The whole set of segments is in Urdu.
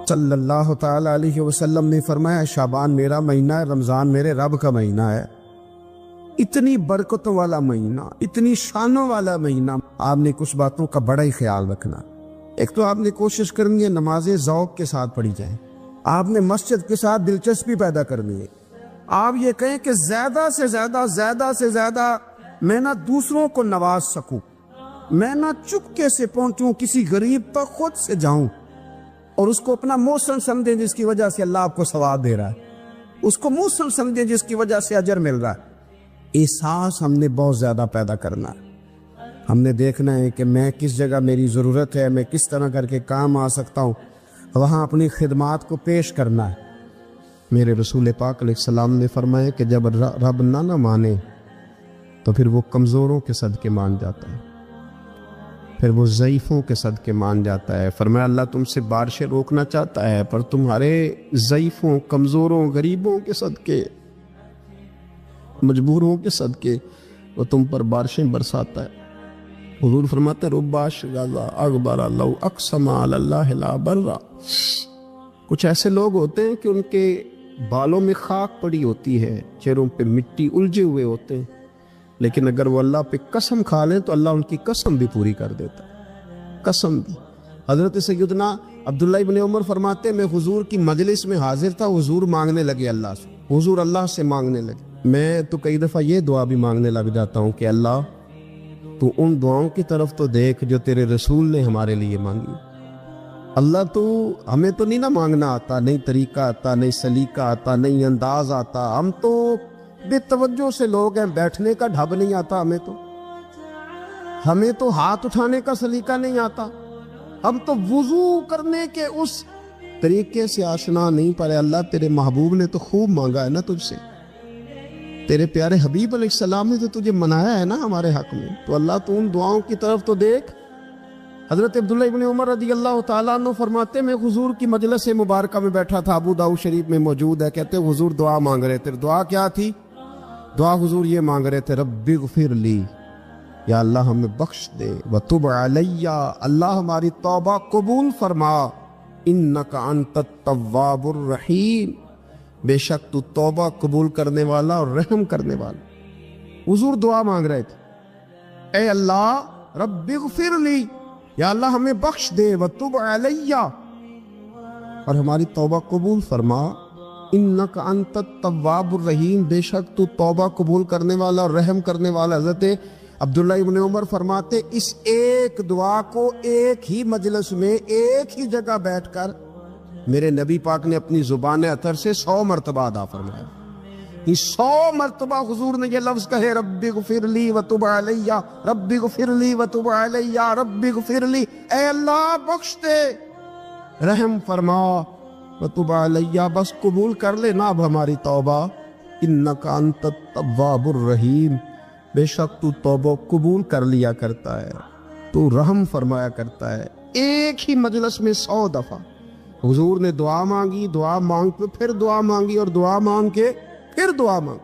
صلی اللہ تعالی علیہ وسلم نے فرمایا شعبان میرا مہینہ ہے، رمضان میرے رب کا مہینہ ہے۔ اتنی برکتوں والا مہینہ، اتنی شانوں والا مہینہ، آپ نے کچھ باتوں کا بڑا ہی خیال رکھنا۔ ایک تو آپ نے کوشش کرنی ہے نمازیں ذوق کے ساتھ پڑھی جائیں، آپ نے مسجد کے ساتھ دلچسپی پیدا کرنی ہے۔ آپ یہ کہیں کہ زیادہ سے زیادہ میں نہ دوسروں کو نواز سکوں، میں نہ چپکے سے پہنچوں کسی غریب تک، خود سے جاؤں اور اس کو اپنا محسن سمجھیں جس کی وجہ سے اللہ آپ کو ثواب دے رہا ہے، اس کو محسن سمجھیں جس کی وجہ سے اجر مل رہا ہے۔ احساس ہم نے بہت زیادہ پیدا کرنا ہے۔ ہم نے دیکھنا ہے کہ میں کس جگہ میری ضرورت ہے، میں کس طرح کر کے کام آ سکتا ہوں، وہاں اپنی خدمات کو پیش کرنا ہے۔ میرے رسول پاک علیہ السلام نے فرمایا کہ جب رب نہ مانے تو پھر وہ کمزوروں کے صدقے مان جاتا ہے، پھر وہ ضعیفوں کے صدقے مان جاتا ہے۔ فرمایا اللہ تم سے بارشیں روکنا چاہتا ہے، پر تمہارے ضعیفوں، کمزوروں، غریبوں کے صدقے، مجبوروں کے صدقے وہ تم پر بارشیں برساتا ہے۔ حضور فرماتے ہیں رب اشغاظ اغبر لو اقسم علی اللہ لا برا۔ کچھ ایسے لوگ ہوتے ہیں کہ ان کے بالوں میں خاک پڑی ہوتی ہے، چہروں پہ مٹی الجھے ہوئے ہوتے ہیں، لیکن اگر وہ اللہ پہ قسم کھا لیں تو اللہ ان کی قسم بھی پوری کر دیتا ہے، قسم بھی۔ حضرت سیدنا عبداللہ ابن عمر فرماتے ہیں میں حضور کی مجلس میں حاضر تھا، حضور مانگنے لگے اللہ سے، حضور اللہ سے مانگنے لگے۔ میں تو کئی دفعہ یہ دعا بھی مانگنے لگ جاتا ہوں کہ اللہ تو ان دعاؤں کی طرف تو دیکھ جو تیرے رسول نے ہمارے لیے مانگی۔ اللہ تو ہمیں تو نہیں نہ مانگنا آتا، نہیں طریقہ آتا، نہیں سلیقہ آتا، نہیں انداز آتا، ہم تو بے توجہ سے لوگ ہیں، بیٹھنے کا ڈھب نہیں آتا ہمیں تو ہاتھ اٹھانے کا سلیقہ نہیں آتا، ہم تو وضو کرنے کے اس طریقے سے آشنا نہیں پڑے۔ اللہ تیرے محبوب نے تو خوب مانگا ہے نا تجھ سے، تیرے پیارے حبیب علیہ السلام نے تو تجھے منایا ہے نا ہمارے حق میں، تو اللہ تو ان دعاؤں کی طرف تو دیکھ۔ حضرت عبداللہ ابن عمر رضی اللہ تعالیٰ عنہ فرماتے میں حضور کی مجلس مبارکہ میں بیٹھا تھا، ابو داؤد شریف میں موجود ہے، کہتے حضور دعا مانگ رہے تھے۔ دعا کیا تھی؟ دعا حضور یہ مانگ رہے تھے رب اغفر لی، یا اللہ ہمیں بخش دے، وتب علی، اللہ ہماری توبہ قبول فرما، انک انت التواب الرحیم، بے شک تو توبہ قبول کرنے والا اور رحم کرنے والا۔ حضور دعا مانگ رہے تھے اے اللہ رب اغفر لی، یا اللہ ہمیں بخش دے، وتب علی، اور ہماری توبہ قبول فرما، انک انت التواب الرحیم، بے شک تو توبہ قبول کرنے والا اور رحم کرنے والا۔ حضرت عبداللہ ابن عمر فرماتے اس ایک دعا کو ایک ہی مجلس میں ایک ہی جگہ بیٹھ کر میرے نبی پاک نے اپنی زبان اطہر سے 100 مرتبہ ادا فرمایا۔ 100 مرتبہ حضور نے یہ لفظ کہے رب اغفر لی وتب علی، رب اغفر لی وتب علی، رب اغفر لی، اے اللہ بخش دے، رحم فرما، وتب علی، بس قبول کر لے نا اب ہماری توبہ، انک انت التواب الرحیم، بے شک تو توبہ قبول کر لیا کرتا ہے، تو رحم فرمایا کرتا ہے۔ ایک ہی مجلس میں 100 دفعہ حضور نے دعا مانگی، دعا مانگ کے پھر دعا مانگی، اور دعا مانگ کے پھر دعا مانگ،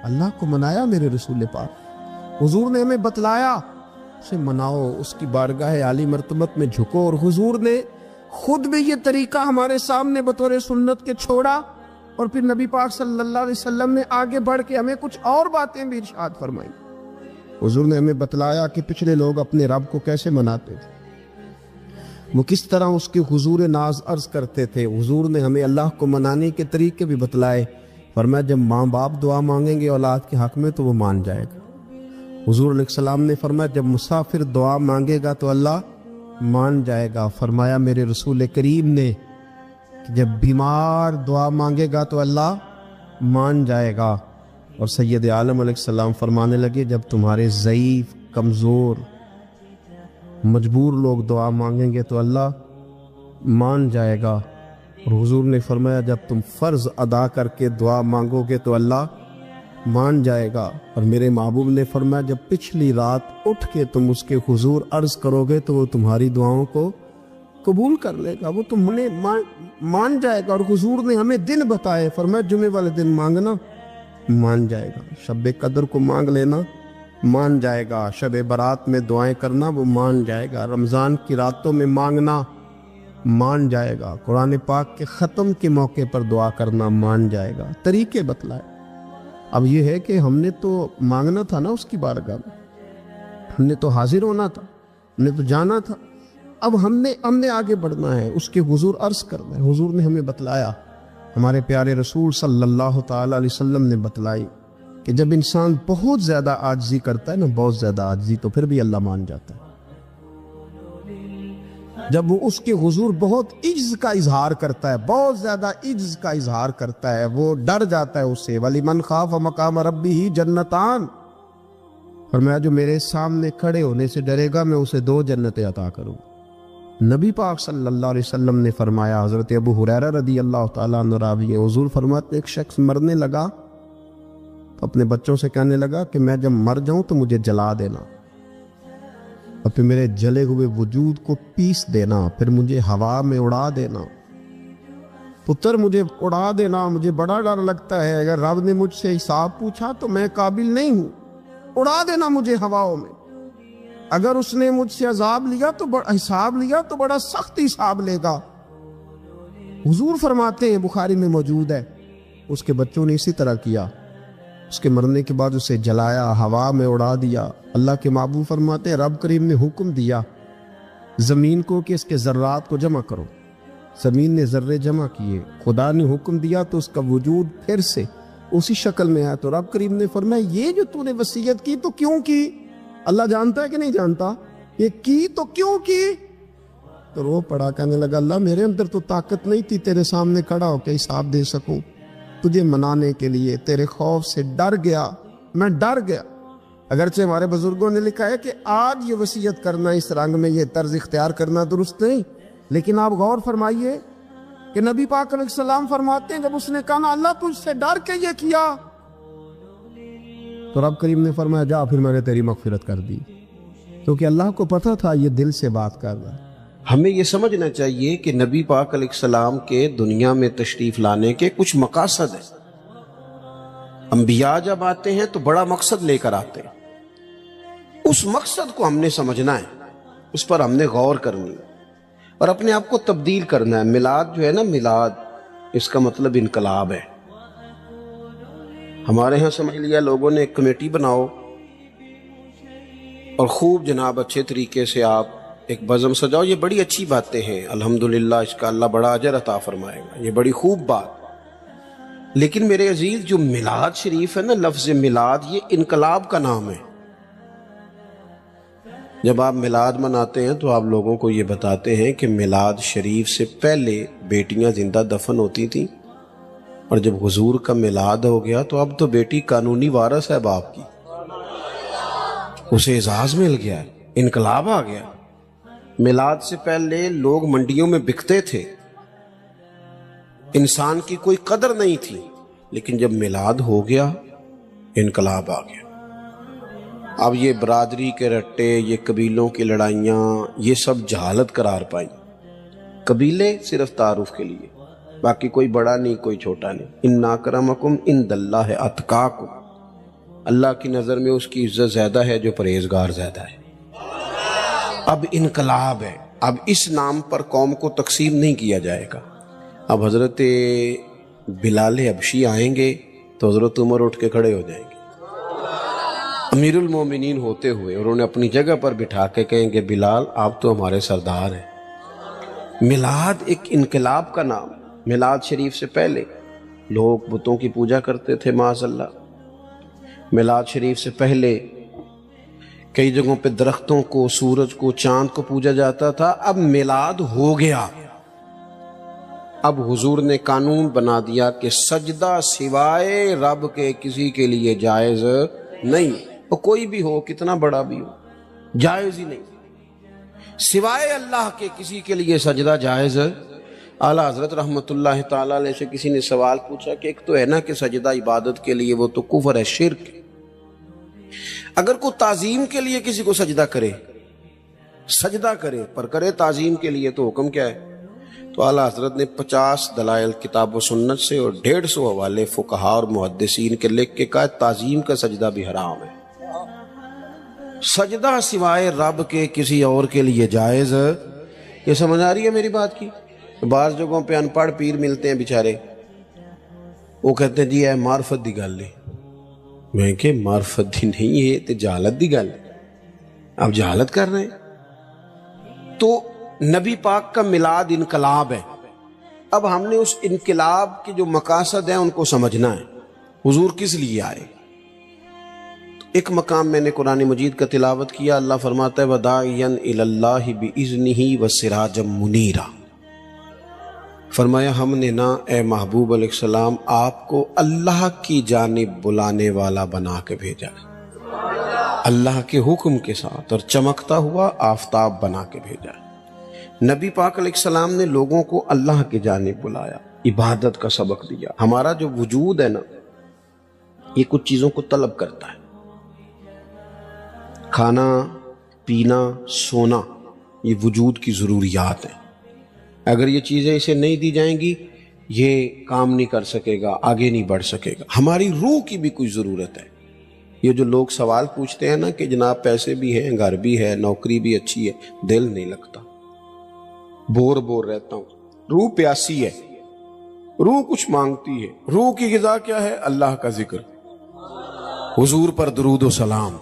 اللہ کو منایا میرے رسول پاک۔ حضور نے ہمیں بتلایا اسے مناؤ، اس کی بارگاہ عالی مرتبت میں جھکو، اور حضور نے خود بھی یہ طریقہ ہمارے سامنے بطور سنت کے چھوڑا، اور پھر نبی پاک صلی اللہ علیہ وسلم نے آگے بڑھ کے ہمیں کچھ اور باتیں بھی ارشاد فرمائی۔ حضور نے ہمیں بتلایا کہ پچھلے لوگ اپنے رب کو کیسے مناتے تھے، وہ کس طرح اس کے حضور ناز عرض کرتے تھے۔ حضور نے ہمیں اللہ کو منانے کے طریقے بھی بتلائے، فرمایا جب ماں باپ دعا مانگیں گے اولاد کے حق میں تو وہ مان جائے گا۔ حضور علیہ السلام نے فرمایا جب مسافر دعا مانگے گا تو اللہ مان جائے گا۔ فرمایا میرے رسول کریم نے کہ جب بیمار دعا مانگے گا تو اللہ مان جائے گا۔ اور سید عالم علیہ السلام فرمانے لگے جب تمہارے ضعیف، کمزور، مجبور لوگ دعا مانگیں گے تو اللہ مان جائے گا۔ اور حضور نے فرمایا جب تم فرض ادا کر کے دعا مانگو گے تو اللہ مان جائے گا۔ اور میرے محبوب نے فرمایا جب پچھلی رات اٹھ کے تم اس کے حضور عرض کرو گے تو وہ تمہاری دعاؤں کو قبول کر لے گا، وہ تمہیں مان جائے گا۔ اور حضور نے ہمیں دن بتائے، فرمایا جمعے والے دن مانگنا مان جائے گا، شب قدر کو مانگ لینا مان جائے گا، شب برات میں دعائیں کرنا وہ مان جائے گا، رمضان کی راتوں میں مانگنا مان جائے گا، قرآن پاک کے ختم کے موقع پر دعا کرنا مان جائے گا، طریقے بتلائے۔ اب یہ ہے کہ ہم نے تو مانگنا تھا نا اس کی بارگاہ میں، ہم نے تو حاضر ہونا تھا، ہم نے تو جانا تھا۔ اب ہم نے آگے بڑھنا ہے، اس کے حضور عرض کرنا ہے۔ حضور نے ہمیں بتلایا، ہمارے پیارے رسول صلی اللہ تعالی علیہ وسلم نے بتلائی کہ جب انسان بہت زیادہ عاجزی کرتا ہے نا، بہت زیادہ عاجزی، تو پھر بھی اللہ مان جاتا ہے۔ جب وہ اس کے حضور بہت عجز کا اظہار کرتا ہے، بہت زیادہ عجز کا اظہار کرتا ہے، وہ ڈر جاتا ہے اس سے۔ وَلِمَنْ خَافَ مَقَامَ رَبِّهِ جَنَّتَانِ، فرمایا جو میرے سامنے کھڑے ہونے سے ڈرے گا میں اسے 2 جنتیں عطا کروں۔ نبی پاک صلی اللہ علیہ وسلم نے فرمایا، حضرت ابو ہریرہ رضی اللہ تعالیٰ عنہ راوی ہیں، حضور فرماتے ایک شخص مرنے لگا تو اپنے بچوں سے کہنے لگا کہ میں جب مر جاؤں تو مجھے جلا دینا، اور پھر میرے جلے ہوئے وجود کو پیس دینا، پھر مجھے ہوا میں اڑا دینا۔ پتر مجھے اڑا دینا، مجھے بڑا ڈر لگتا ہے، اگر رب نے مجھ سے حساب پوچھا تو میں قابل نہیں ہوں، اڑا دینا مجھے ہواؤں میں۔ اگر اس نے مجھ سے عذاب لیا تو حساب لیا تو بڑا سخت حساب لے گا۔ حضور فرماتے ہیں، بخاری میں موجود ہے، اس کے بچوں نے اسی طرح کیا، اس کے مرنے کے بعد اسے جلایا، ہوا میں اڑا دیا۔ اللہ کے محبوب فرماتے ہیں رب کریم نے حکم دیا زمین کو کہ اس کے ذرات کو جمع کرو، زمین نے ذرے جمع کیے، خدا نے حکم دیا تو اس کا وجود پھر سے اسی شکل میں آیا۔ تو رب کریم نے فرمایا یہ جو تو نے وصیت کی تو کیوں کی؟ اللہ جانتا ہے کہ نہیں جانتا؟ یہ کی تو کیوں کی؟ تو رو پڑا، کہنے لگا اللہ میرے اندر تو طاقت نہیں تھی تیرے سامنے کھڑا ہو کے حساب دے سکوں، تجھے منانے کے لیے تیرے خوف سے ڈر گیا، میں ڈر گیا۔ اگرچہ ہمارے بزرگوں نے لکھا ہے کہ آج یہ وصیت کرنا، اس رنگ میں یہ طرز اختیار کرنا درست نہیں، لیکن آپ غور فرمائیے کہ نبی پاک علیہ السلام فرماتے ہیں جب اس نے کہا نا اللہ تجھ سے ڈر کے یہ کیا، تو رب کریم نے فرمایا جا پھر میں نے تیری مغفرت کر دی، کیونکہ اللہ کو پتہ تھا یہ دل سے بات کر رہا ہے۔ ہمیں یہ سمجھنا چاہیے کہ نبی پاک علیہ السلام کے دنیا میں تشریف لانے کے کچھ مقاصد ہیں۔ انبیاء جب آتے ہیں تو بڑا مقصد لے کر آتے ہیں، اس مقصد کو ہم نے سمجھنا ہے، اس پر ہم نے غور کرنی ہے اور اپنے آپ کو تبدیل کرنا ہے۔ میلاد جو ہے نا، میلاد اس کا مطلب انقلاب ہے۔ ہمارے ہاں سمجھ لیا لوگوں نے ایک کمیٹی بناؤ اور خوب جناب اچھے طریقے سے آپ ایک بزم سجاؤ، یہ بڑی اچھی باتیں ہیں، الحمدللہ اس کا اللہ بڑا اجر عطا فرمائے گا، یہ بڑی خوب بات۔ لیکن میرے عزیز جو میلاد شریف ہے نا، لفظ میلاد یہ انقلاب کا نام ہے۔ جب آپ میلاد مناتے ہیں تو آپ لوگوں کو یہ بتاتے ہیں کہ میلاد شریف سے پہلے بیٹیاں زندہ دفن ہوتی تھیں، اور جب حضور کا میلاد ہو گیا تو اب تو بیٹی قانونی وارث ہے باپ کی، اسے اعزاز مل گیا، انقلاب آ گیا۔ میلاد سے پہلے لوگ منڈیوں میں بکتے تھے، انسان کی کوئی قدر نہیں تھی، لیکن جب میلاد ہو گیا انقلاب آ گیا۔ اب یہ برادری کے رٹے، یہ قبیلوں کی لڑائیاں، یہ سب جہالت قرار پائیں۔ قبیلے صرف تعارف کے لیے، باقی کوئی بڑا نہیں کوئی چھوٹا نہیں۔ ان اکرمکم عند اللہ اتقاکم، اللہ کی نظر میں اس کی عزت زیادہ ہے جو پرہیزگار زیادہ ہے۔ اب انقلاب ہے، اب اس نام پر قوم کو تقسیم نہیں کیا جائے گا۔ اب حضرت بلال حبشی آئیں گے تو حضرت عمر اٹھ کے کھڑے ہو جائیں گے، امیر المومنین ہوتے ہوئے، اور انہیں اپنی جگہ پر بٹھا کے کہیں گے بلال آپ تو ہمارے سردار ہیں۔ میلاد ایک انقلاب کا نام۔ میلاد شریف سے پہلے لوگ بتوں کی پوجا کرتے تھے، معاذ اللہ۔ میلاد شریف سے پہلے کئی جگہوں پہ درختوں کو، سورج کو، چاند کو پوجا جاتا تھا۔ اب میلاد ہو گیا، اب حضور نے قانون بنا دیا کہ سجدہ سوائے رب کے کسی کے لیے جائز نہیں، وہ کوئی بھی ہو، کتنا بڑا بھی ہو، جائز ہی نہیں، سوائے اللہ کے کسی کے لیے سجدہ جائز۔ اعلیٰ حضرت رحمت اللہ تعالیٰ علیہ سے کسی نے سوال پوچھا کہ ایک تو ہے نا کہ سجدہ عبادت کے لیے، وہ تو کفر ہے، شرک۔ اگر کوئی تعظیم کے لیے کسی کو سجدہ کرے، سجدہ کرے پر کرے تعظیم کے لیے، تو حکم کیا ہے؟ تو اعلیٰ حضرت نے 50 دلائل کتاب و سنت سے اور 150 حوالے فقہاء اور محدثین کے لکھ کے کہا تعظیم کا سجدہ بھی حرام ہے، سجدہ سوائے رب کے کسی اور کے لیے جائز۔ یہ سمجھ آ رہی ہے میری بات کی؟ بعض جگہوں پہ ان پڑھ پیر ملتے ہیں بیچارے، وہ کہتے ہیں جی اے معرفت دی گل ہے۔ میں کہ معرفت دی نہیں، یہ تے جہالت دی گل ہے، آپ جہالت کر رہے ہیں۔ تو نبی پاک کا میلاد انقلاب ہے۔ اب ہم نے اس انقلاب کے جو مقاصد ہیں ان کو سمجھنا ہے، حضور کس لیے آئے۔ ایک مقام میں نے قرآن مجید کا تلاوت کیا، اللہ فرماتا ہے وَدَاعِيًا إِلَى اللَّهِ بِإِذْنِهِ وَسِرَاجًا مُنِيرًا، فرمایا ہم نے نا اے محبوب علیہ السلام آپ کو اللہ کی جانب بلانے والا بنا کے بھیجا ہے، اللہ کے حکم کے ساتھ، اور چمکتا ہوا آفتاب بنا کے بھیجا ہے۔ نبی پاک علیہ السلام نے لوگوں کو اللہ کی جانب بلایا، عبادت کا سبق دیا۔ ہمارا جو وجود ہے نا، یہ کچھ چیزوں کو طلب کرتا ہے، کھانا پینا سونا، یہ وجود کی ضروریات ہیں۔ اگر یہ چیزیں اسے نہیں دی جائیں گی یہ کام نہیں کر سکے گا، آگے نہیں بڑھ سکے گا۔ ہماری روح کی بھی کوئی ضرورت ہے۔ یہ جو لوگ سوال پوچھتے ہیں نا کہ جناب پیسے بھی ہیں، گھر بھی ہے، نوکری بھی اچھی ہے، دل نہیں لگتا، بور رہتا ہوں۔ روح پیاسی ہے، روح کچھ مانگتی ہے۔ روح کی غذا کیا ہے؟ اللہ کا ذکر، حضور پر درود و سلام،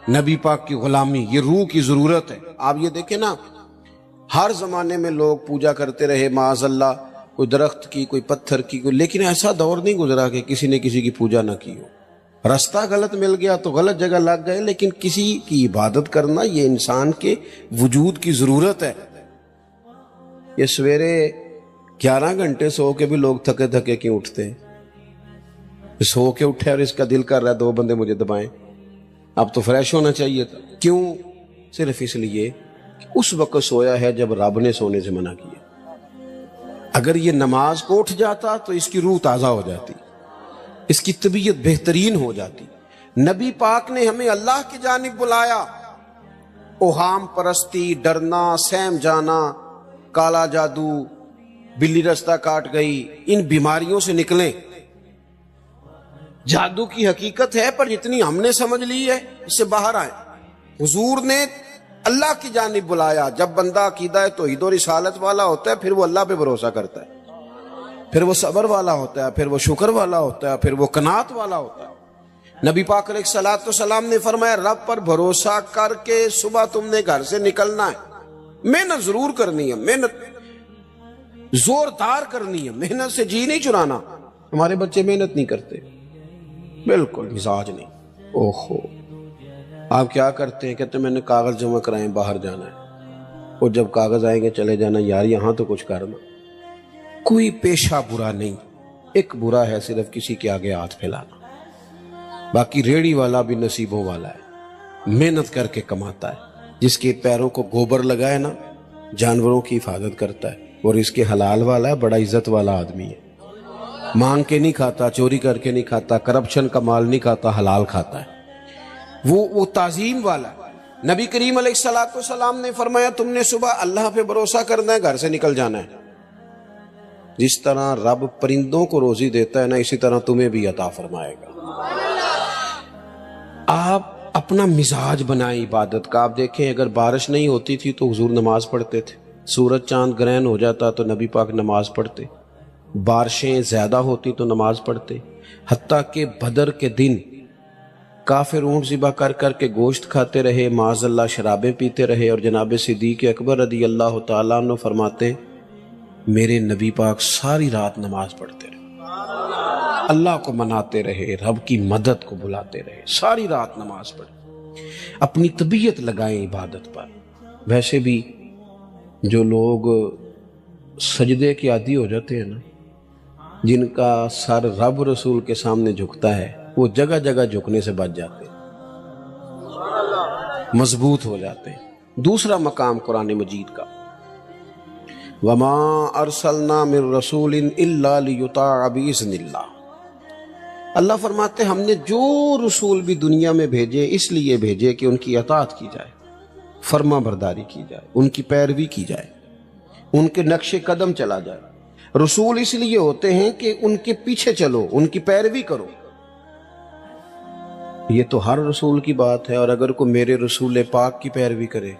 نبی پاک کی غلامی، یہ روح کی ضرورت ہے۔ آپ یہ دیکھیں نا، ہر زمانے میں لوگ پوجا کرتے رہے، معاذ اللہ، کوئی درخت کی، کوئی پتھر کی، لیکن ایسا دور نہیں گزرا کہ کسی نے کسی کی پوجا نہ کی ہو۔ رستہ غلط مل گیا تو غلط جگہ لگ گئے، لیکن کسی کی عبادت کرنا یہ انسان کے وجود کی ضرورت ہے۔ یہ سویرے 11 گھنٹے سو کے بھی لوگ تھکے تھکے کیوں اٹھتے ہیں؟ سو کے اٹھے اور اس کا دل کر رہا ہے 2 بندے مجھے دبائیں، اب تو فریش ہونا چاہیے تھا۔ کیوں؟ صرف اس لیے کہ اس وقت سویا ہے جب رب نے سونے سے منع کیا۔ اگر یہ نماز کو اٹھ جاتا تو اس کی روح تازہ ہو جاتی، اس کی طبیعت بہترین ہو جاتی۔ نبی پاک نے ہمیں اللہ کی جانب بلایا۔ اوہام پرستی، ڈرنا، سہم جانا، کالا جادو، بلی رستہ کاٹ گئی، ان بیماریوں سے نکلیں۔ جادو کی حقیقت ہے پر جتنی ہم نے سمجھ لی ہے اس سے باہر آئیں۔ حضور نے اللہ کی جانب بلایا۔ جب بندہ عقیدہ توحید و رسالت والا ہوتا ہے پھر وہ اللہ پہ بھروسہ کرتا ہے، پھر وہ صبر والا ہوتا ہے، پھر وہ شکر والا ہوتا ہے، پھر وہ قناعت والا ہوتا ہے۔ نبی پاک علیہ الصلوۃ والسلام نے فرمایا رب پر بھروسہ کر کے صبح تم نے گھر سے نکلنا ہے، محنت ضرور کرنی ہے، محنت زوردار کرنی ہے، محنت سے جی نہیں چرانا۔ ہمارے بچے محنت نہیں کرتے، بالکل مزاج نہیں۔ اوہو، آپ کیا کرتے ہیں؟ کہتے ہیں میں نے کاغذ جمع کرائیں، باہر جانا ہے، اور جب کاغذ آئیں گے چلے جانا، یار یہاں تو کچھ کرنا۔ کوئی پیشہ برا نہیں، ایک برا ہے صرف کسی کے آگے ہاتھ پھیلانا۔ باقی ریڑھی والا بھی نصیبوں والا ہے، محنت کر کے کماتا ہے۔ جس کے پیروں کو گوبر لگائے نا، جانوروں کی حفاظت کرتا ہے، اور اس کے حلال والا ہے، بڑا عزت والا آدمی ہے، مانگ کے نہیں کھاتا، چوری کر کے نہیں کھاتا، کرپشن کا مال نہیں کھاتا، حلال کھاتا ہے، وہ تعظیم والا ہے۔ نبی کریم علیہ الصلوۃ والسلام نے فرمایا تم نے صبح اللہ پہ بھروسہ کرنا ہے، گھر سے نکل جانا ہے۔ جس طرح رب پرندوں کو روزی دیتا ہے نا، اسی طرح تمہیں بھی عطا فرمائے گا۔ آپ اپنا مزاج بنائیں عبادت کا۔ آپ دیکھیں اگر بارش نہیں ہوتی تھی تو حضور نماز پڑھتے تھے، سورج چاند گرہن ہو جاتا تو نبی پاک نماز پڑھتے، بارشیں زیادہ ہوتی تو نماز پڑھتے، حتیٰ کہ بدر کے دن کافر اونٹ ذبح کر کر کے گوشت کھاتے رہے، معاذ اللہ شرابیں پیتے رہے، اور جناب صدیق اکبر رضی اللہ تعالیٰ عنہ فرماتے میرے نبی پاک ساری رات نماز پڑھتے رہے، اللہ کو مناتے رہے، رب کی مدد کو بلاتے رہے، ساری رات نماز پڑھے۔ اپنی طبیعت لگائیں عبادت پر۔ ویسے بھی جو لوگ سجدے کے عادی ہو جاتے ہیں نا، جن کا سر رب رسول کے سامنے جھکتا ہے، وہ جگہ جگہ جھکنے سے بچ جاتے ہیں، مضبوط ہو جاتے ہیں۔ دوسرا مقام قرآن مجید کا، وَمَا أَرْسَلْنَا مِن رَسُولٍ إِلَّا لِيُطَاعَ بِإِذْنِ اللَّهِ۔ اللہ فرماتے ہم نے جو رسول بھی دنیا میں بھیجے اس لیے بھیجے کہ ان کی اطاعت کی جائے، فرما برداری کی جائے، ان کی پیروی کی جائے، ان کے نقش قدم چلا جائے۔ رسول اس لیے ہوتے ہیں کہ ان کے پیچھے چلو، ان کی پیروی کرو۔ یہ تو ہر رسول کی بات ہے، اور اگر کوئی میرے رسول پاک کی پیروی کرے،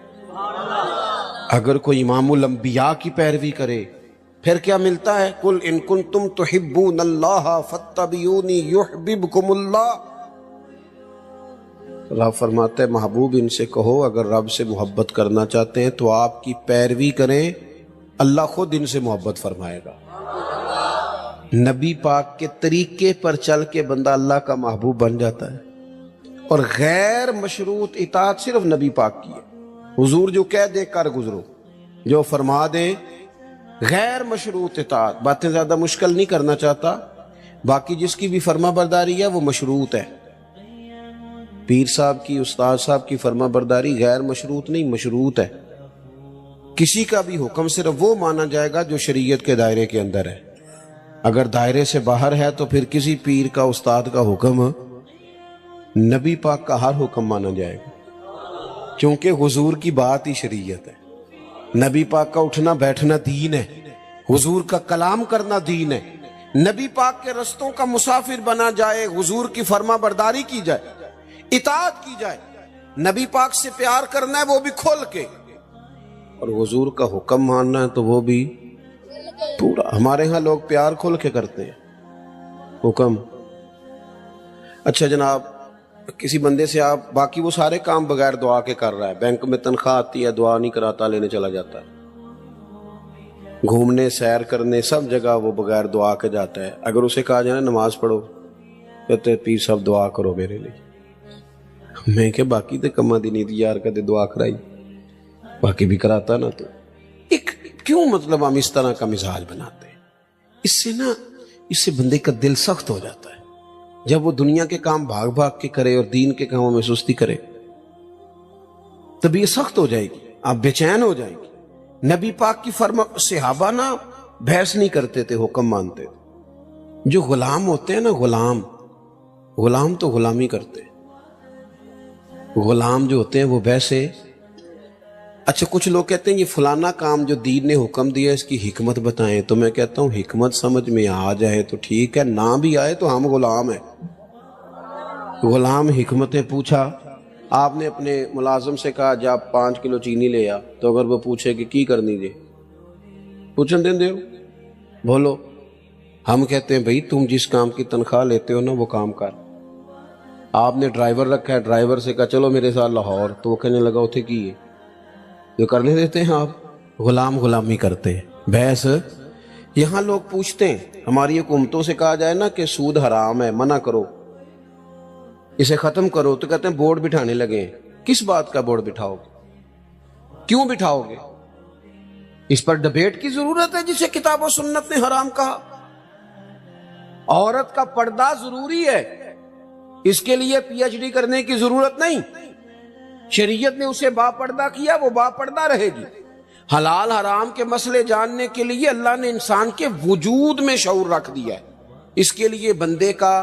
اگر کوئی امام الانبیاء کی پیروی کرے پھر کیا ملتا ہے؟ قل ان کنتم تحبون اللہ فاتبعونی یحببکم اللہ۔ رب فرماتے ہیں محبوب ان سے کہو اگر رب سے محبت کرنا چاہتے ہیں تو آپ کی پیروی کریں، اللہ خود ان سے محبت فرمائے گا۔ نبی پاک کے طریقے پر چل کے بندہ اللہ کا محبوب بن جاتا ہے، اور غیر مشروط اطاعت صرف نبی پاک کی ہے۔ حضور جو کہہ دے کر گزرو، جو فرما دے، غیر مشروط اطاعت۔ باتیں زیادہ مشکل نہیں کرنا چاہتا، باقی جس کی بھی فرما برداری ہے وہ مشروط ہے۔ پیر صاحب کی، استاد صاحب کی فرما برداری غیر مشروط نہیں، مشروط ہے۔ کسی کا بھی حکم صرف وہ مانا جائے گا جو شریعت کے دائرے کے اندر ہے، اگر دائرے سے باہر ہے تو پھر کسی پیر کا، استاد کا حکم نبی پاک کا ہر حکم مانا جائے گا، کیونکہ حضور کی بات ہی شریعت ہے۔ نبی پاک کا اٹھنا بیٹھنا دین ہے، حضور کا کلام کرنا دین ہے۔ نبی پاک کے رستوں کا مسافر بنا جائے، حضور کی فرما برداری کی جائے، اطاعت کی جائے، نبی پاک سے پیار کرنا ہے وہ بھی کھول کے، اور حضور کا حکم ماننا ہے تو وہ بھی پورا۔ ہمارے ہاں لوگ پیار کھول کے کرتے ہیں، حکم۔ اچھا جناب، کسی بندے سے آپ باقی وہ سارے کام بغیر دعا کے کر رہا ہے، بینک میں تنخواہ آتی ہے، دعا نہیں کراتا، لینے چلا جاتا ہے، گھومنے سیر کرنے سب جگہ وہ بغیر دعا کے جاتا ہے۔ اگر اسے کہا جائے نماز پڑھو، کہتے پیر صاحب دعا کرو میرے لیے۔ میں کہ باقی تے کما دی نہیں تھی یار، کہتے دعا کرائی، باقی بھی کراتا نا۔ تو ایک کیوں مطلب ہم اس طرح کا مزاج بناتے ہیں؟ اس سے بندے کا دل سخت ہو جاتا ہے۔ جب وہ دنیا کے کام بھاگ بھاگ کے کرے اور دین کے کاموں میں سستی کرے، طبیعت سخت ہو جائے گی، آپ بے چین ہو جائیں گے۔ نبی پاک کی فرما، صحابہ نا بحث نہیں کرتے تھے، حکم مانتے تھے۔ جو غلام ہوتے ہیں نا، غلام تو غلامی کرتے ہیں۔ غلام جو ہوتے ہیں وہ ویسے، اچھا کچھ لوگ کہتے ہیں یہ فلانا کام جو دین نے حکم دیا اس کی حکمت بتائیں، تو میں کہتا ہوں حکمت سمجھ میں آ جائے تو ٹھیک ہے، نہ بھی آئے تو ہم غلام ہیں۔ غلام حکمتیں پوچھا، آپ نے اپنے ملازم سے کہا جا 5 کلو چینی لے آ، تو اگر وہ پوچھے کہ کی کرنی جے، پوچھن دیں دیو بولو، ہم کہتے ہیں بھئی تم جس کام کی تنخواہ لیتے ہو نا وہ کام کر۔ آپ نے ڈرائیور رکھا ہے، ڈرائیور سے کہا چلو میرے ساتھ لاہور، تو وہ کہنے لگا اتھے کی ہے، جو کرنے دیتے ہیں آپ۔ غلامی کرتے ہیں، بحث۔ یہاں لوگ پوچھتے ہیں، ہماری حکومتوں سے کہا جائے نا کہ سود حرام ہے، منع کرو، اسے ختم کرو، تو کہتے ہیں بورڈ بٹھانے لگے ہیں۔ کس بات کا بورڈ بٹھاؤ گے؟ کیوں بٹھاؤ گے؟ اس پر ڈبیٹ کی ضرورت ہے جسے کتاب و سنت نے حرام کہا۔ عورت کا پردہ ضروری ہے، اس کے لیے پی ایچ ڈی کرنے کی ضرورت نہیں۔ شریعت نے اسے با پردہ کیا، وہ با پردہ رہے گی۔ حلال حرام کے مسئلے جاننے کے لیے اللہ نے انسان کے وجود میں شعور رکھ دیا ہے۔ اس کے لیے بندے کا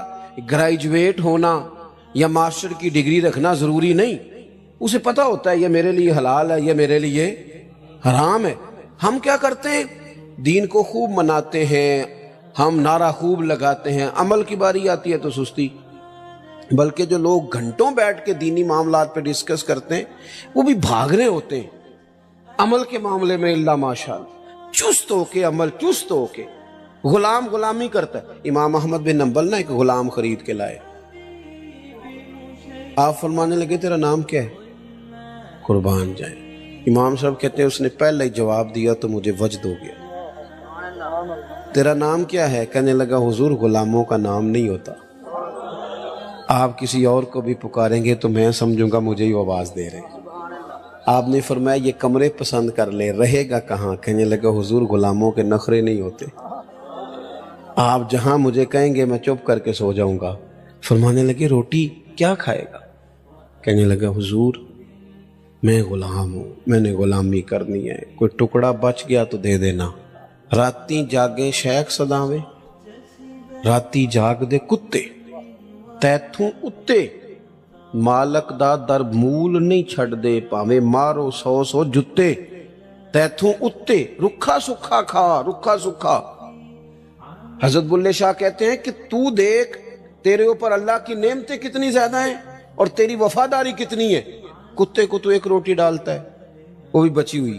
گریجویٹ ہونا یا ماسٹر کی ڈگری رکھنا ضروری نہیں، اسے پتہ ہوتا ہے یہ میرے لیے حلال ہے، یہ میرے لیے حرام ہے۔ ہم کیا کرتے ہیں؟ دین کو خوب مناتے ہیں، ہم نعرہ خوب لگاتے ہیں، عمل کی باری آتی ہے تو سستی۔ بلکہ جو لوگ گھنٹوں بیٹھ کے دینی معاملات پہ ڈسکس کرتے ہیں وہ بھی بھاگ رہے ہوتے ہیں عمل کے معاملے میں، اللہ ماشاءاللہ چست ہو کے، عمل چست ہو کے۔ غلامی کرتا ہے۔ امام احمد بن حنبل نا ایک غلام خرید کے لائے، آپ فرمانے لگے تیرا نام کیا ہے؟ قربان جائے۔ امام صاحب کہتے ہیں اس نے پہلے ہی جواب دیا تو مجھے وجد ہو گیا۔ تیرا نام کیا ہے؟ کہنے لگا حضور غلاموں کا نام نہیں ہوتا، آپ کسی اور کو بھی پکاریں گے تو میں سمجھوں گا مجھے ہی آواز دے رہے۔ آپ نے فرمایا یہ کمرے پسند کر لے، رہے گا کہاں؟ کہنے لگا حضور غلاموں کے نخرے نہیں ہوتے، آپ جہاں مجھے کہیں گے میں چپ کر کے سو جاؤں گا۔ فرمانے لگے روٹی کیا کھائے گا؟ کہنے لگا حضور میں غلام ہوں، میں نے غلامی کرنی ہے، کوئی ٹکڑا بچ گیا تو دے دینا۔ راتی جاگے شیخ صداویں، راتی جاگ دے کتے، تیتھوں اتے مالک دا در مول نہیں چھڑ دے، پاویں مارو 100 جتے، تیتھوں اتے رکھا سکھا کھا، رکھا سکھا۔ حضرت بلے شاہ کہتے ہیں کہ تو دیکھ تیرے اوپر اللہ کی نعمتیں کتنی زیادہ ہیں اور تیری وفاداری کتنی ہے۔ کتے کو تو ایک روٹی ڈالتا ہے، وہ بھی بچی ہوئی،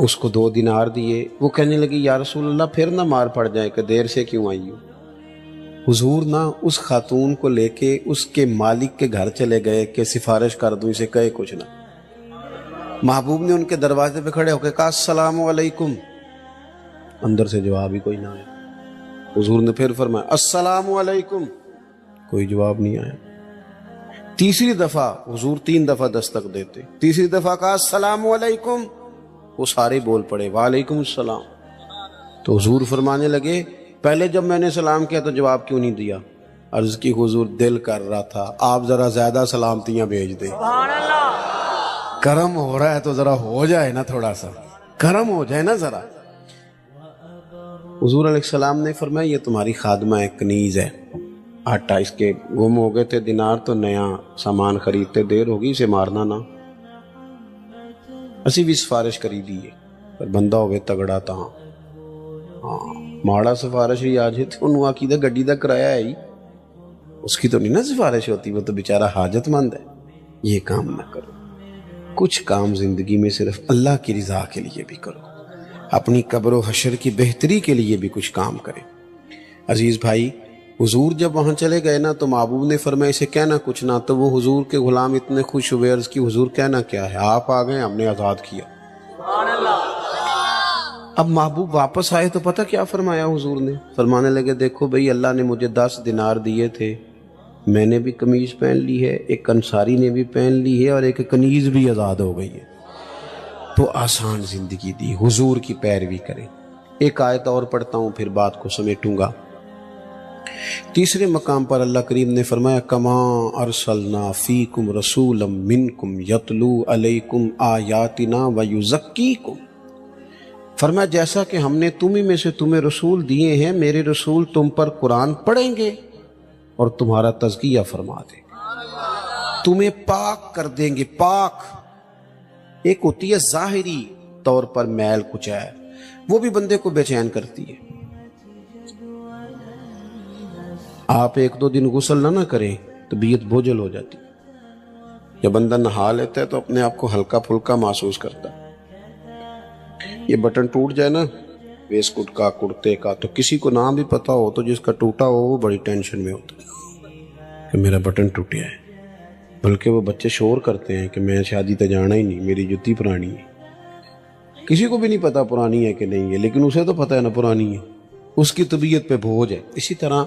اس کو 2 دینار دیے. وہ کہنے لگی یا رسول اللہ پھر نہ مار پڑ جائے کہ دیر سے کیوں آئی ہو. حضور نہ اس خاتون کو لے کے اس کے مالک کے گھر چلے گئے کہ سفارش کر دوں، اسے کہے کچھ نہ. محبوب نے ان کے دروازے پہ کھڑے ہو کے کہا السلام علیکم. اندر سے جواب ہی کوئی نہ آیا. حضور نے پھر فرمایا السلام علیکم. کوئی جواب نہیں آیا. تیسری دفعہ حضور 3 دفعہ دستک دیتے. تیسری دفعہ کہا السلام علیکم. وہ سارے بول پڑے وعلیکم السلام. تو حضور فرمانے لگے پہلے جب میں نے سلام کیا تو جواب کیوں نہیں دیا؟ عرض کی حضور دل کر رہا تھا آپ ذرا زیادہ سلامتیاں بھیج دیں. کرم ہو رہا ہے تو ذرا ہو جائے نا، تھوڑا سا کرم ہو جائے نا ذرا. حضور علیہ السلام نے فرمایا یہ تمہاری خادمہ ہے، کنیز ہے، آٹا اس کے گم ہو گئے تھے دینار تو نیا سامان خریدتے، دیر ہوگی اسے مارنا نہ. اسی بھی سفارش کری دی ہے پر بندہ ہوئے تگڑا تھا. ہاں ماڑا سفارش ہی آ جائے تو انہوں آکی دا گڈی دا کرایہ ہے ہی، اس کی تو نہیں نا سفارش ہوتی، وہ تو بیچارہ حاجت مند ہے. یہ کام نہ کرو. کچھ کام زندگی میں صرف اللہ کی رضا کے لیے بھی کرو، اپنی قبر و حشر کی بہتری کے لیے بھی کچھ کام کریں. عزیز بھائی حضور جب وہاں چلے گئے نا تو محبوب نے فرمایا اسے کہنا کچھ نہ. تو وہ حضور کے غلام اتنے خوش ہوئے، عرض کی حضور کہنا کیا ہے؟ آپ آ گئے، ہم نے آزاد کیا. اب محبوب واپس آئے تو پتہ کیا فرمایا حضور نے؟ فرمانے لگے دیکھو بھئی اللہ نے مجھے 10 دینار دیے تھے، میں نے بھی قمیض پہن لی ہے، ایک انصاری نے بھی پہن لی ہے اور ایک کنیز بھی آزاد ہو گئی ہے. تو آسان زندگی دی. حضور کی پیروی کریں. ایک آیت اور پڑھتا ہوں پھر بات کو سمیٹوں گا. تیسرے مقام پر اللہ کریم نے فرمایا کما ارسلنا فیکم رسولا منکم یتلو علیکم آیاتنا ویزکیکم. فرمایا جیسا کہ ہم نے تم ہی میں سے تمہیں رسول دیے ہیں، میرے رسول تم پر قرآن پڑھیں گے اور تمہارا تزکیہ فرما دیں گے، تمہیں پاک کر دیں گے. پاک ایک ہوتی ہے ظاہری طور پر میل کچیل، وہ بھی بندے کو بے چین کرتی ہے. آپ 1-2 دن غسل نہ کریں طبیعت بوجھل ہو جاتی. جب بندہ نہا لیتا ہے تو اپنے آپ کو ہلکا پھلکا محسوس کرتا ہے. یہ بٹن ٹوٹ جائے نا ویسٹ کوٹ کا، کرتے کا، تو کسی کو نام بھی پتا ہو تو جس کا ٹوٹا ہو وہ بڑی ٹینشن میں ہوتا ہے کہ میرا بٹن ٹوٹیا ہے. بلکہ وہ بچے شور کرتے ہیں کہ میں شادی تے جانا ہی نہیں، میری جتی پرانی ہے. کسی کو بھی نہیں پتا پرانی ہے کہ نہیں ہے، لیکن اسے تو پتا ہے نا پرانی ہے، اس کی طبیعت پہ بوجھ ہے. اسی طرح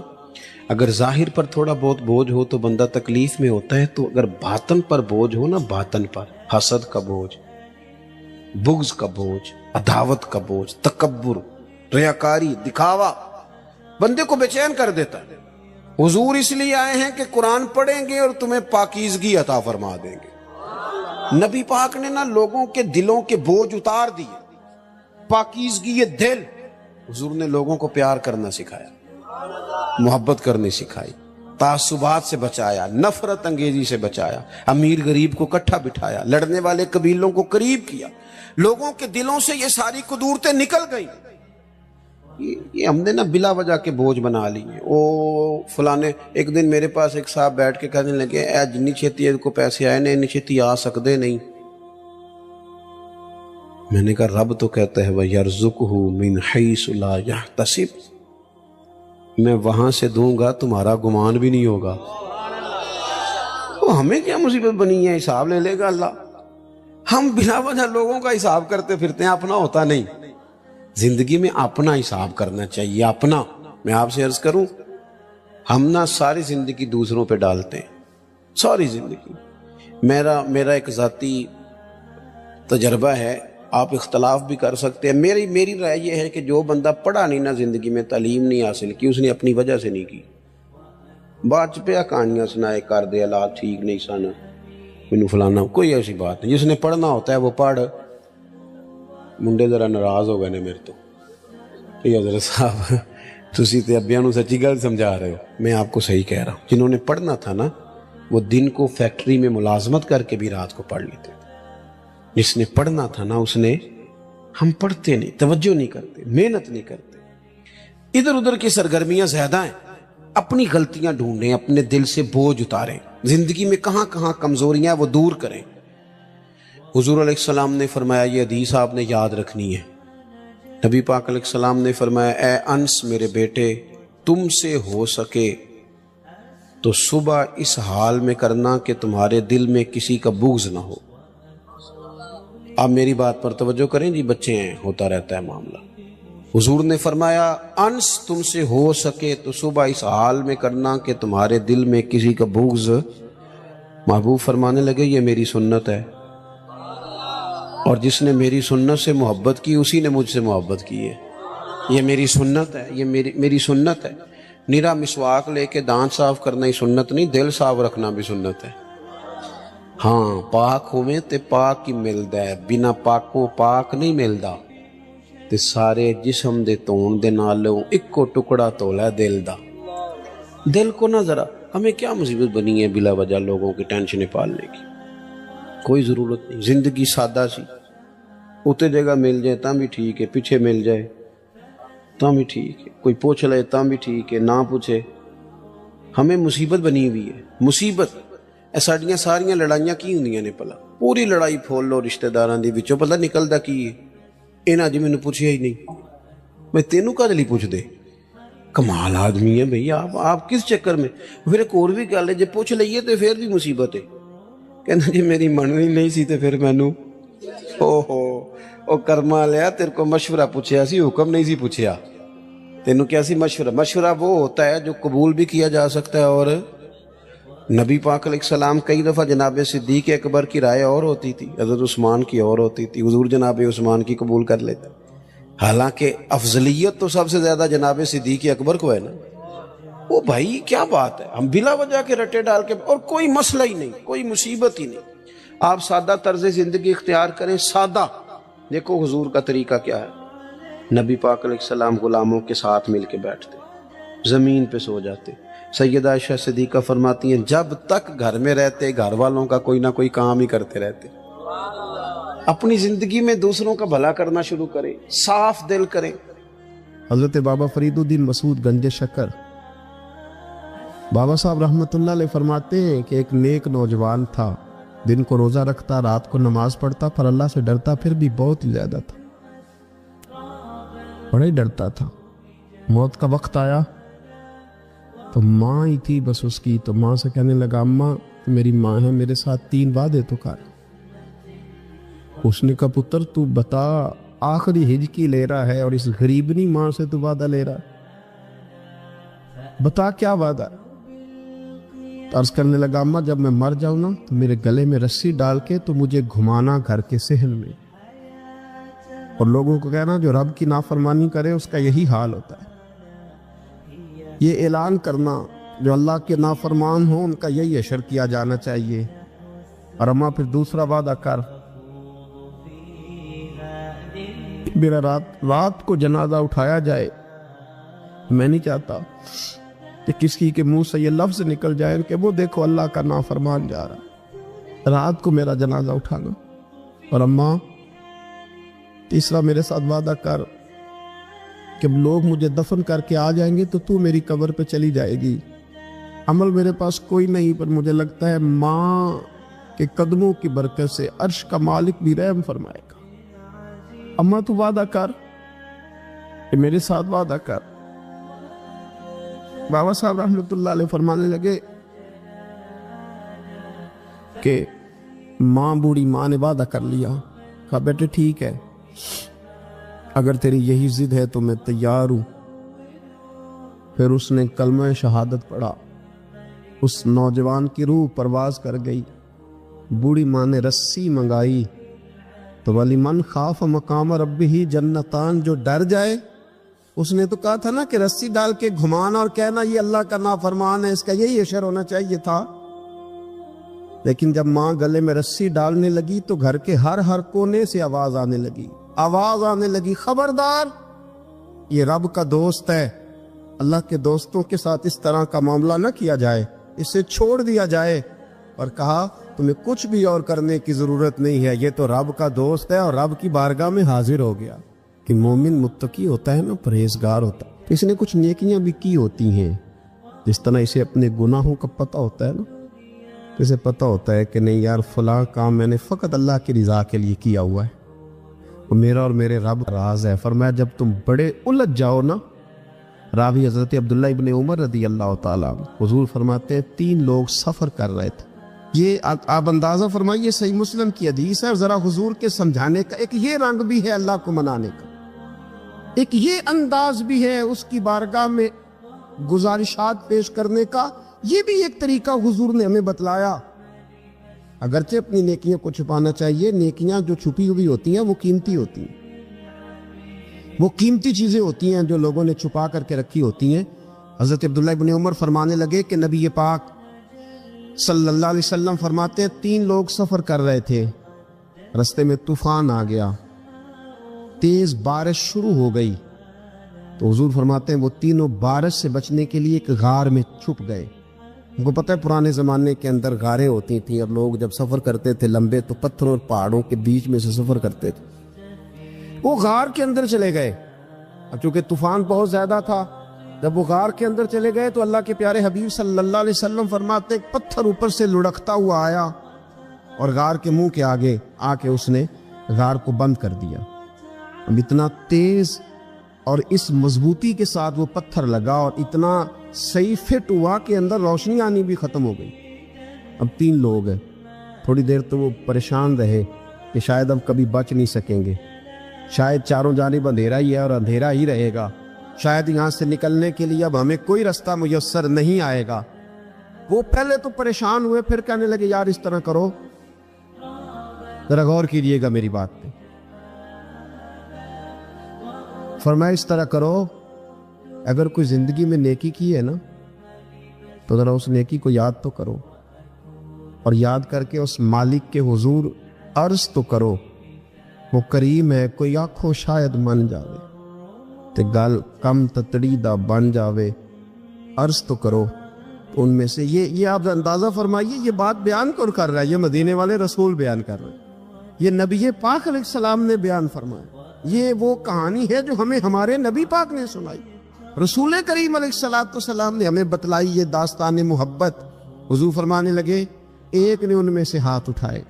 اگر ظاہر پر تھوڑا بہت بوجھ ہو تو بندہ تکلیف میں ہوتا ہے، تو اگر باطن پر بوجھ ہو نا، باطن پر حسد کا بوجھ، بغض کا بوجھ، عداوت کا بوجھ، تکبر، ریاکاری، دکھاوا بندے کو بے چین کر دیتا ہے. حضور اس لیے آئے ہیں کہ قرآن پڑھیں گے اور تمہیں پاکیزگی عطا فرما دیں گے. نبی پاک نے نا لوگوں کے دلوں کے بوجھ اتار دیے. پاکیزگی دل. حضور نے لوگوں کو پیار کرنا سکھایا، محبت کرنی سکھائی، تعصبات سے بچایا، نفرت انگیزی سے بچایا، امیر غریب کو اکٹھا بٹھایا، لڑنے والے قبیلوں کو قریب کیا. لوگوں کے دلوں سے یہ ساری قدورتیں نکل گئیں. یہ ہم نے نا بلا وجہ کے بوجھ بنا لی ہیں. او فلانے ایک دن میرے پاس ایک صاحب بیٹھ کے کہنے لگے اے جنی چھتی کو پیسے آئے نے انی چھتی آ سکتے نہیں. میں نے کہا رب تو کہتا ہے وَيَرْزُقُهُ مِنْ حَيْثُ لَا يَحْتَسِبُ. میں وہاں سے دوں گا تمہارا گمان بھی نہیں ہوگا. تو ہمیں کیا مصیبت بنی ہے، حساب لے لے گا اللہ. ہم بلا وجہ لوگوں کا حساب کرتے پھرتے ہیں، اپنا ہوتا نہیں. زندگی میں اپنا حساب کرنا چاہیے. اپنا میں آپ سے عرض کروں، ہم نا ساری زندگی دوسروں پہ ڈالتے ہیں، ساری زندگی. میرا ایک ذاتی تجربہ ہے، آپ اختلاف بھی کر سکتے ہیں. میری رائے یہ ہے کہ جو بندہ پڑھا نہیں نا زندگی میں، تعلیم نہیں حاصل کی، اس نے اپنی وجہ سے نہیں کی. بعد چ پیا کہانیاں سنائے کر دے حالات ٹھیک نہیں سن مینوں فلانا، کوئی ایسی بات نہیں. جس نے پڑھنا ہوتا ہے وہ پڑھ. منڈے ذرا ناراض ہو گئے نے میرے تو. حضرت صاحب تسی تے ابیاں نوں سچی گل سمجھا رہے ہو، میں آپ کو صحیح کہہ رہا ہوں. جنہوں نے پڑھنا تھا نا وہ دن کو فیکٹری میں ملازمت کر کے بھی رات کو پڑھ لیتے تھے. جس نے پڑھنا تھا نا اس نے، ہم پڑھتے نہیں، توجہ نہیں کرتے، محنت نہیں کرتے، ادھر ادھر کی سرگرمیاں زیادہ ہیں. اپنی غلطیاں ڈھونڈیں، اپنے دل سے بوجھ اتاریں، زندگی میں کہاں کہاں کمزوریاں وہ دور کریں. حضور علیہ السلام نے فرمایا یہ حدیث آپ نے یاد رکھنی ہے. نبی پاک علیہ السلام نے فرمایا اے انس میرے بیٹے تم سے ہو سکے تو صبح اس حال میں کرنا کہ تمہارے دل میں کسی کا بغض نہ ہو. آپ میری بات پر توجہ کریں جی، بچے ہیں ہوتا رہتا ہے معاملہ. حضور نے فرمایا انس تم سے ہو سکے تو صبح اس حال میں کرنا کہ تمہارے دل میں کسی کا بغض. محبوب فرمانے لگے یہ میری سنت ہے، اور جس نے میری سنت سے محبت کی اسی نے مجھ سے محبت کی ہے. یہ میری سنت ہے، یہ میری سنت ہے. نیرا مسواک لے کے دانت صاف کرنا ہی سنت نہیں، دل صاف رکھنا بھی سنت ہے. ہاں پاک ہوئے تے پاک ہی ملدا ہے، بنا پاکوں پاک نہیں ملدا. تے سارے جسم دے تون دے نالوں اکو ٹکڑا تولا ہے دل دا. دل کو نہ ذرا، ہمیں کیا مصیبت بنی ہے بلا وجہ لوگوں کی ٹینشنیں پالنے کی، کوئی ضرورت نہیں. زندگی سادہ سی، اتنے جگہ مل جائے تاں بھی ٹھیک ہے، پیچھے مل جائے تاں بھی ٹھیک ہے، کوئی پوچھ لے تاں بھی ٹھیک ہے، نہ پوچھے. ہمیں مصیبت بنی ہوئی ہے، مصیبت. ساڈیاں ساریاں لڑائیاں کی ہوندیاں نے پلا، پوری لڑائی پھول لو رشتہ داراں دی وچوں پتہ نکلدا کی ہے. انہاں اج مینوں پوچھیا ہی نہیں، میں تینوں کدے لئی پوچھ دے. کمال آدمی ہے بھئی آپ کس چکر میں. پھر ایک اور بھی گل ہے، جے پوچھ لئیے تے پھر بھی مصیبت ہے. کہنا جی میری مننی نہیں سی تے پھر مینوں او کرما لیا تیرے کو مشورہ پوچھیا سی، حکم نہیں سی پوچھیا. تینوں کیا سی مشورہ وہ ہوتا ہے جو قبول بھی کیا جا سکتا ہے. اور نبی پاک علیہ السلام کئی دفعہ جناب صدیق اکبر کی رائے اور ہوتی تھی، حضرت عثمان کی اور ہوتی تھی، حضور جناب عثمان کی قبول کر لیتے. حالانکہ افضلیت تو سب سے زیادہ جناب صدیق اکبر کو ہے نا. وہ بھائی کیا بات ہے، ہم بلا وجہ کے رٹے ڈال کے، اور کوئی مسئلہ ہی نہیں، کوئی مصیبت ہی نہیں. آپ سادہ طرز زندگی اختیار کریں، سادہ. دیکھو حضور کا طریقہ کیا ہے. نبی پاک علیہ السلام غلاموں کے ساتھ مل کے بیٹھتے، زمین پہ سو جاتے. سیدہ عائشہ صدیقہ فرماتی ہیں جب تک گھر میں رہتے گھر والوں کا کوئی نہ کوئی کام ہی کرتے رہتے. اپنی زندگی میں دوسروں کا بھلا کرنا شروع کریں، صاف دل کریں. حضرت بابا فرید الدین مسعود گنج شکر بابا صاحب رحمۃ اللہ علیہ فرماتے ہیں کہ ایک نیک نوجوان تھا، دن کو روزہ رکھتا، رات کو نماز پڑھتا، پر اللہ سے ڈرتا پھر بھی بہت ہی زیادہ تھا، بڑا ہی ڈرتا تھا. موت کا وقت آیا تو ماں ہی تھی بس اس کی، تو ماں سے کہنے لگا اماں میری ماں ہے، میرے ساتھ 3 وعدے تو کر. اس نے کہا پتر تو بتا، آخری ہجکی لے رہا ہے اور اس غریبنی ماں سے تو وعدہ لے رہا ہے، بتا کیا وعدہ. عرض کرنے لگا اماں جب میں مر جاؤں نا تو میرے گلے میں رسی ڈال کے تو مجھے گھمانا گھر کے صحن میں، اور لوگوں کو کہنا جو رب کی نافرمانی کرے اس کا یہی حال ہوتا ہے. یہ اعلان کرنا جو اللہ کے نافرمان ہوں ان کا یہی اشر کیا جانا چاہیے. اور اماں پھر دوسرا وعدہ کر، میرا رات کو جنازہ اٹھایا جائے، میں نہیں چاہتا کہ کسی کے منہ سے یہ لفظ نکل جائے کہ وہ دیکھو اللہ کا نافرمان جا رہا. رات کو میرا جنازہ اٹھانا. اور اماں تیسرا میرے ساتھ وعدہ کر کہ لوگ مجھے دفن کر کے آ جائیں گے تو تو میری قبر پہ چلی جائے گی. عمل میرے پاس کوئی نہیں، پر مجھے لگتا ہے ماں کے قدموں کی برکت سے عرش کا مالک بھی رحم فرمائے گا. اماں تو وعدہ کر کہ میرے ساتھ وعدہ کر. بابا صاحب رحمۃ اللہ علیہ فرمانے لگے کہ ماں بوڑھی ماں نے وعدہ کر لیا. کہا بیٹے ٹھیک ہے، اگر تیری یہی ضد ہے تو میں تیار ہوں. پھر اس نے کلمہ شہادت پڑھا، اس نوجوان کی روح پرواز کر گئی. بوڑھی ماں نے رسی منگائی تو وَلِمَنْ خَافَ مَقَامَ رَبِّهِ جنتان، جو ڈر جائے. اس نے تو کہا تھا نا کہ رسی ڈال کے گھمانا اور کہنا یہ اللہ کا نافرمان ہے، اس کا یہی اشر ہونا چاہیے تھا. لیکن جب ماں گلے میں رسی ڈالنے لگی تو گھر کے ہر کونے سے آواز آنے لگی خبردار یہ رب کا دوست ہے، اللہ کے دوستوں کے ساتھ اس طرح کا معاملہ نہ کیا جائے، اسے چھوڑ دیا جائے. اور کہا تمہیں کچھ بھی اور کرنے کی ضرورت نہیں ہے، یہ تو رب کا دوست ہے اور رب کی بارگاہ میں حاضر ہو گیا. کہ مومن متقی ہوتا ہے نا، پرہیزگار ہوتا ہے، اس نے کچھ نیکیاں بھی کی ہوتی ہیں، جس طرح اسے اپنے گناہوں کا پتہ ہوتا ہے نا، اسے پتہ ہوتا ہے کہ نہیں یار فلاں کام میں نے فقط اللہ کی رضا کے لیے کیا ہوا ہے، وہ میرا اور میرے رب کا راز ہے۔ فرمایا جب تم بڑے الجھ جاؤ نا، راوی حضرت عبداللہ ابن عمر رضی اللہ تعالیٰ عنہ، حضور فرماتے ہیں 3 لوگ سفر کر رہے تھے۔ یہ آپ اندازہ فرمائیے، صحیح مسلم کی حدیث ہے، اور ذرا حضور کے سمجھانے کا ایک یہ رنگ بھی ہے اللہ کو منانے کا، ایک یہ انداز بھی ہے اس کی بارگاہ میں گزارشات پیش کرنے کا، یہ بھی ایک طریقہ حضور نے ہمیں بتلایا۔ اگرچہ اپنی نیکیوں کو چھپانا چاہیے، نیکیاں جو چھپی ہوئی ہوتی ہیں وہ قیمتی ہوتی ہیں، وہ قیمتی چیزیں ہوتی ہیں جو لوگوں نے چھپا کر کے رکھی ہوتی ہیں۔ حضرت عبداللہ ابن عمر فرمانے لگے کہ نبی پاک صلی اللہ علیہ وسلم فرماتے ہیں 3 لوگ سفر کر رہے تھے، رستے میں طوفان آ گیا، تیز بارش شروع ہو گئی، تو حضور فرماتے ہیں وہ تینوں بارش سے بچنے کے لیے ایک غار میں چھپ گئے۔ ان کو پتہ ہے پرانے زمانے کے اندر غاریں ہوتی تھیں، اور لوگ جب سفر کرتے تھے لمبے تو پتھروں اور پہاڑوں کے بیچ میں سے سفر کرتے تھے۔ وہ غار کے اندر چلے گئے، اب چونکہ طوفان بہت زیادہ تھا، جب وہ غار کے اندر چلے گئے تو اللہ کے پیارے حبیب صلی اللہ علیہ وسلم فرماتے ہیں ایک پتھر اوپر سے لڑکتا ہوا آیا اور غار کے منہ کے آگے آ کے اس نے غار کو بند کر دیا۔ اب اتنا تیز اور اس مضبوطی کے ساتھ وہ پتھر لگا اور اتنا صحیح فٹ ہوا کہ اندر روشنی آنی بھی ختم ہو گئی۔ اب 3 لوگ ہیں، تھوڑی دیر تو وہ پریشان رہے کہ شاید اب کبھی بچ نہیں سکیں گے، شاید چاروں جانب اندھیرا ہی ہے اور اندھیرا ہی رہے گا، شاید یہاں سے نکلنے کے لیے اب ہمیں کوئی رستہ میسر نہیں آئے گا۔ وہ پہلے تو پریشان ہوئے، پھر کہنے لگے یار اس طرح کرو، ذرا غور کیجیے گا میری بات پہ۔ فرمایا اس طرح کرو، اگر کوئی زندگی میں نیکی کی ہے نا تو ذرا اس نیکی کو یاد تو کرو، اور یاد کر کے اس مالک کے حضور عرض تو کرو، وہ کریم ہے، کوئی آنکھوں شاید من جاوے تے گل کم تتڑی دا بن جاوے، عرض تو کرو۔ تو ان میں سے یہ آپ اندازہ فرمائیے، یہ بات بیان کون کر رہا ہے؟ یہ مدینے والے رسول بیان کر رہے ہیں، یہ نبی پاک علیہ السلام نے بیان فرمایا، یہ وہ کہانی ہے جو ہمیں ہمارے نبی پاک نے سنائی، رسول کریم علیہ السلام نے ہمیں بتلائی، یہ داستان محبت۔ حضور فرمانے لگے ایک نے ان میں سے ہاتھ اٹھائے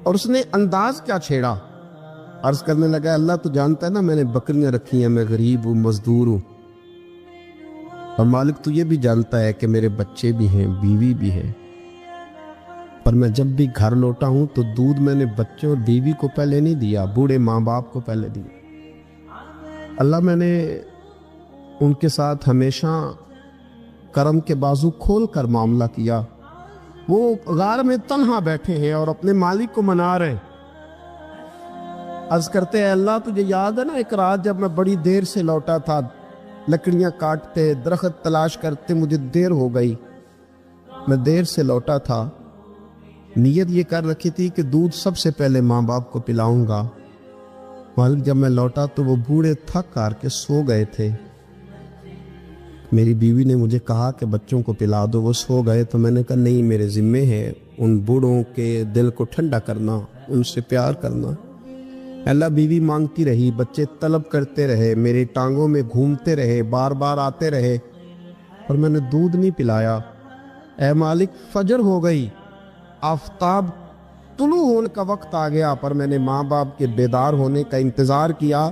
اور اس نے انداز کیا چھیڑا، عرض کرنے لگا اللہ تو جانتا ہے نا میں نے بکریاں رکھی ہیں، میں غریب ہوں، مزدور ہوں، اور مالک تو یہ بھی جانتا ہے کہ میرے بچے بھی ہیں، بیوی بھی ہے، پر میں جب بھی گھر لوٹا ہوں تو دودھ میں نے بچوں اور بیوی کو پہلے نہیں دیا، بوڑھے ماں باپ کو پہلے دیا۔ اللہ میں نے ان کے ساتھ ہمیشہ کرم کے بازو کھول کر معاملہ کیا۔ وہ غار میں تنہا بیٹھے ہیں اور اپنے مالک کو منا رہے ہیں، عرض کرتے ہیں اللہ تجھے یاد ہے نا ایک رات جب میں بڑی دیر سے لوٹا تھا، لکڑیاں کاٹتے، درخت تلاش کرتے، مجھے دیر ہو گئی، میں دیر سے لوٹا تھا، نیت یہ کر رکھی تھی کہ دودھ سب سے پہلے ماں باپ کو پلاؤں گا، مالک جب میں لوٹا تو وہ بوڑھے تھک کر کے سو گئے تھے، میری بیوی نے مجھے کہا کہ بچوں کو پلا دو، وہ سو گئے، تو میں نے کہا نہیں میرے ذمے ہے ان بوڑھوں کے دل کو ٹھنڈا کرنا، ان سے پیار کرنا۔ اللہ بیوی مانگتی رہی، بچے طلب کرتے رہے، میری ٹانگوں میں گھومتے رہے، بار بار آتے رہے، اور میں نے دودھ نہیں پلایا۔ اے مالک فجر ہو گئی، آفتاب طلوع ہونے کا وقت آ گیا، پر میں نے ماں باپ کے بیدار ہونے کا انتظار کیا۔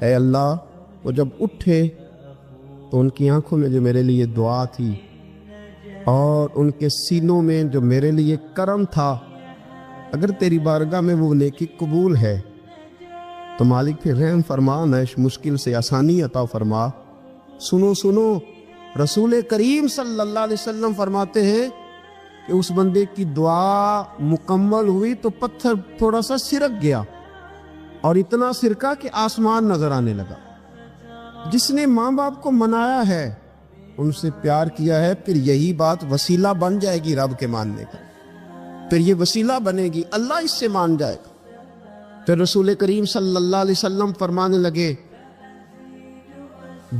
اے اللہ وہ جب اٹھے تو ان کی آنکھوں میں جو میرے لیے دعا تھی اور ان کے سینوں میں جو میرے لیے کرم تھا، اگر تیری بارگاہ میں وہ نیکی قبول ہے تو مالک پھر رحم فرما، نہ اس مشکل سے آسانی عطا فرما۔ سنو سنو، رسول کریم صلی اللہ علیہ وسلم فرماتے ہیں کہ اس بندے کی دعا مکمل ہوئی تو پتھر تھوڑا سا سرک گیا، اور اتنا سرکا کہ آسمان نظر آنے لگا۔ جس نے ماں باپ کو منایا ہے، ان سے پیار کیا ہے، پھر یہی بات وسیلہ بن جائے گی رب کے ماننے کا، پھر یہ وسیلہ بنے گی، اللہ اس سے مان جائے گا۔ پھر رسول کریم صلی اللہ علیہ وسلم فرمانے لگے،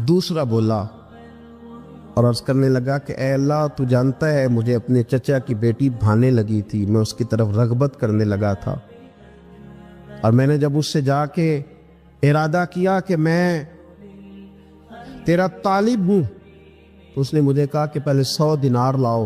دوسرا بولا اور عرض کرنے لگا کہ اے اللہ تو جانتا ہے مجھے اپنے چچا کی بیٹی بھانے لگی تھی، میں اس کی طرف رغبت کرنے لگا تھا، اور میں نے جب اس سے جا کے ارادہ کیا کہ میں تیرا طالب ہوں، تو اس نے مجھے کہا کہ پہلے 100 دینار لاؤ،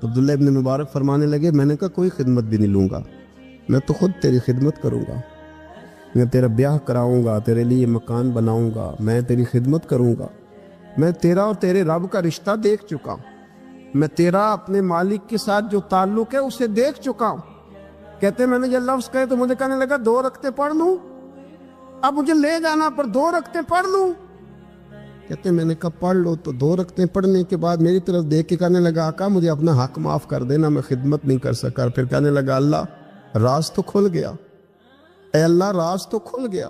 تو عبداللہ ابن مبارک فرمانے لگے میں نے کہا کوئی خدمت بھی نہیں لوں گا، میں تو خود تیری خدمت کروں گا، میں تیرا بیاہ کراؤں گا، تیرے لیے مکان بناؤں گا، میں تیری خدمت کروں گا، میں تیرا اور تیرے رب کا رشتہ دیکھ چکا ہوں، میں تیرا اپنے مالک کے ساتھ جو تعلق ہے اسے دیکھ چکا ہوں۔ کہتے میں نے یہ لفظ کہے تو مجھے کہنے لگا 2 رکعتیں پڑھ لوں، اب مجھے لے جانا پر 2 رکعتیں پڑھ لوں۔ کہتے میں نے کہا پڑھ لو، تو 2 رکعتیں پڑھنے کے بعد میری طرف دیکھ کے کہنے لگا آقا مجھے اپنا حق معاف کر دینا، میں خدمت نہیں کر سکا۔ پھر کہنے لگا اللہ راز تو کھل گیا، اے اللہ راز تو کھل گیا،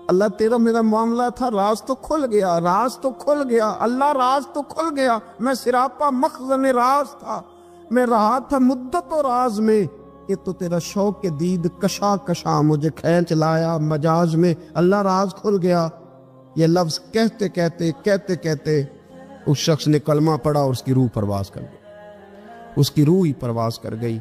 اللہ تیرا میرا معاملہ تھا، راز تو کھل گیا، راز تو کھل گیا، اللہ راز تو کھل گیا، میں سراپا مخزن راز تھا، میں رہا تھا مدت و راز میں، یہ تو تیرا شوق کے دید کشا کشا مجھے کھینچ لایا مجاز میں، اللہ راز کھل گیا۔ یہ لفظ کہتے کہتے اس شخص نے کلمہ پڑھا اور اس کی روح پرواز کر گئی، اس کی روح ہی پرواز کر گئی۔